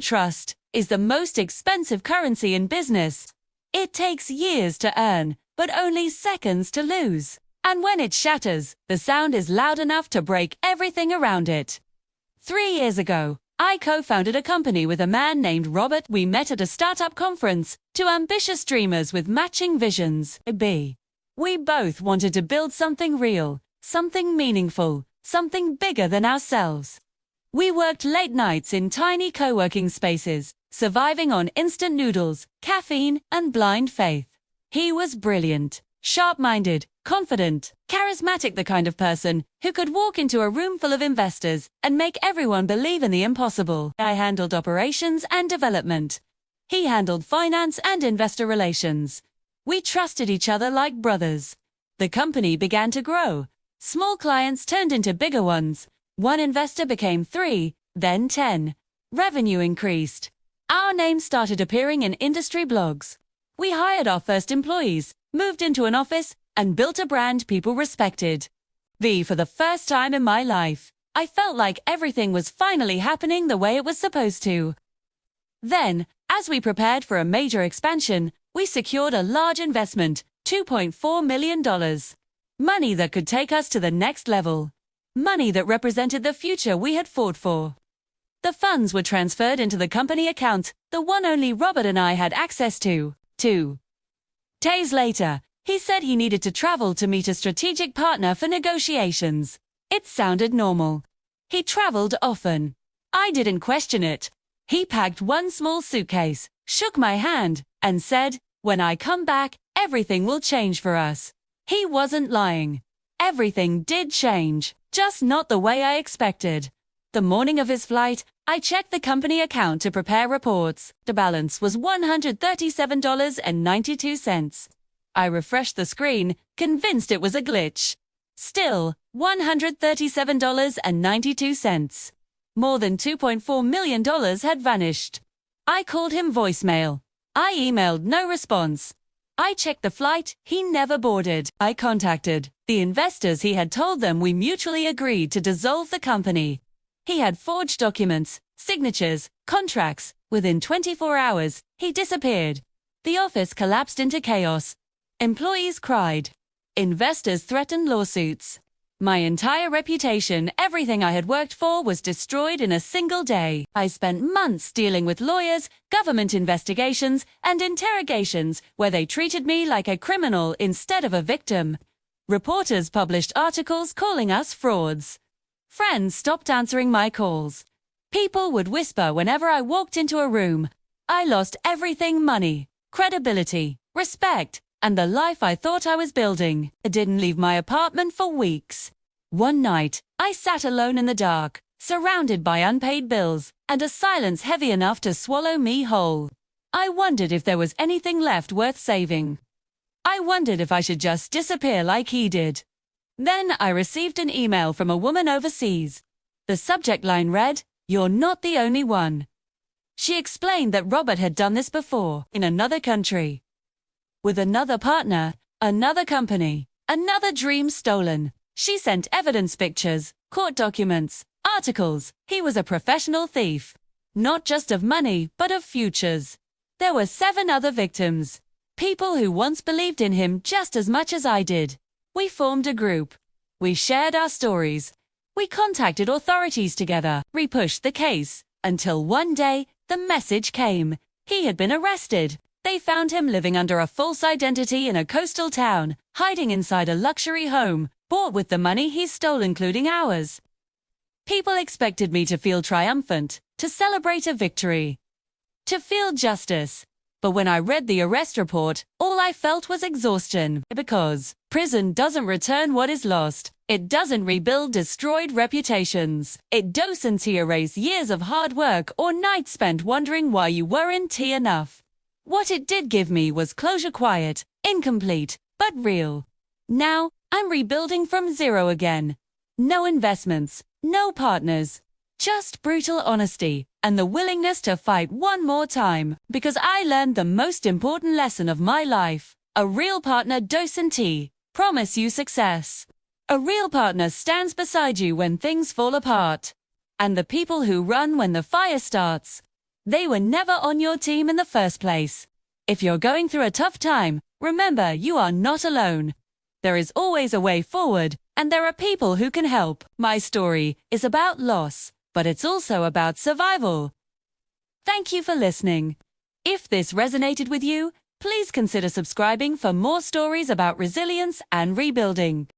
Trust is the most expensive currency in business. It takes years to earn, but only seconds to lose. And when it shatters, the sound is loud enough to break everything around it. 3 years ago, I co-founded a company with a man named Robert. We met at a startup conference, two ambitious dreamers with matching visions. We both wanted to build something real, something meaningful, something bigger than ourselves. We worked late nights in tiny co-working spaces, surviving on instant noodles, caffeine, and blind faith. He was brilliant, sharp-minded, confident, charismatic, the kind of person who could walk into a room full of investors and make everyone believe in the impossible. I handled operations and development. He handled finance and investor relations. We trusted each other like brothers. The company began to grow. Small clients turned into bigger ones. One investor became 3, then 10. Revenue increased. Our name started appearing in industry blogs. We hired our first employees, moved into an office, and built a brand people respected. For the first time in my life, I felt like everything was finally happening the way it was supposed to. Then, as we prepared for a major expansion, we secured a large investment, $2.4 million. Money that could take us to the next level. Money that represented the future we had fought for. The funds were transferred into the company account, the one only Robert and I had access to. 2 days later, he said he needed to travel to meet a strategic partner for negotiations. It sounded normal. He traveled often. I didn't question it. He packed one small suitcase, shook my hand, and said, "When I come back, everything will change for us." He wasn't lying. Everything did change, just not the way I expected. The morning of his flight, I checked the company account to prepare reports. The balance was $137.92. I refreshed the screen, convinced it was a glitch. Still, $137.92. More than $2.4 million had vanished. I called him voicemail. I emailed, no response. I checked the flight, he never boarded. I contacted the investors. He had told them we mutually agreed to dissolve the company. He had forged documents, signatures, contracts. Within 24 hours, he disappeared. The office collapsed into chaos. Employees cried. Investors threatened lawsuits. My entire reputation, everything I had worked for, was destroyed in a single day. I spent months dealing with lawyers, government investigations, and interrogations where they treated me like a criminal instead of a victim. Reporters published articles calling us frauds. Friends stopped answering my calls. People would whisper whenever I walked into a room. I lost everything: money, credibility, respect, and the life I thought I was building. I didn't leave my apartment for weeks. One night, I sat alone in the dark, surrounded by unpaid bills, and a silence heavy enough to swallow me whole. I wondered if there was anything left worth saving. I wondered if I should just disappear like he did. Then I received an email from a woman overseas. The subject line read, "You're not the only one." She explained that Robert had done this before, in another country. With another partner, another company, another dream stolen. She sent evidence, pictures, court documents, articles. He was a professional thief. Not just of money, but of futures. There were 7 other victims. People who once believed in him just as much as I did. We formed a group. We shared our stories. We contacted authorities together, repushed the case, until one day, the message came. He had been arrested. They found him living under a false identity in a coastal town, hiding inside a luxury home, bought with the money he stole, including ours. People expected me to feel triumphant, to celebrate a victory, to feel justice. But when I read the arrest report, all I felt was exhaustion. Because prison doesn't return what is lost. It doesn't rebuild destroyed reputations. It doesn't erase years of hard work or nights spent wondering why you weren't enough. What it did give me was closure, quiet, incomplete, but real. Now, I'm rebuilding from zero again. No investments, no partners. Just brutal honesty and the willingness to fight one more time. Because I learned the most important lesson of my life. A real partner doesn't promise you success. A real partner stands beside you when things fall apart. And the people who run when the fire starts They were never on your team in the first place. If you're going through a tough time, remember you are not alone. There is always a way forward, and there are people who can help. My story is about loss, but it's also about survival. Thank you for listening. If this resonated with you, please consider subscribing for more stories about resilience and rebuilding.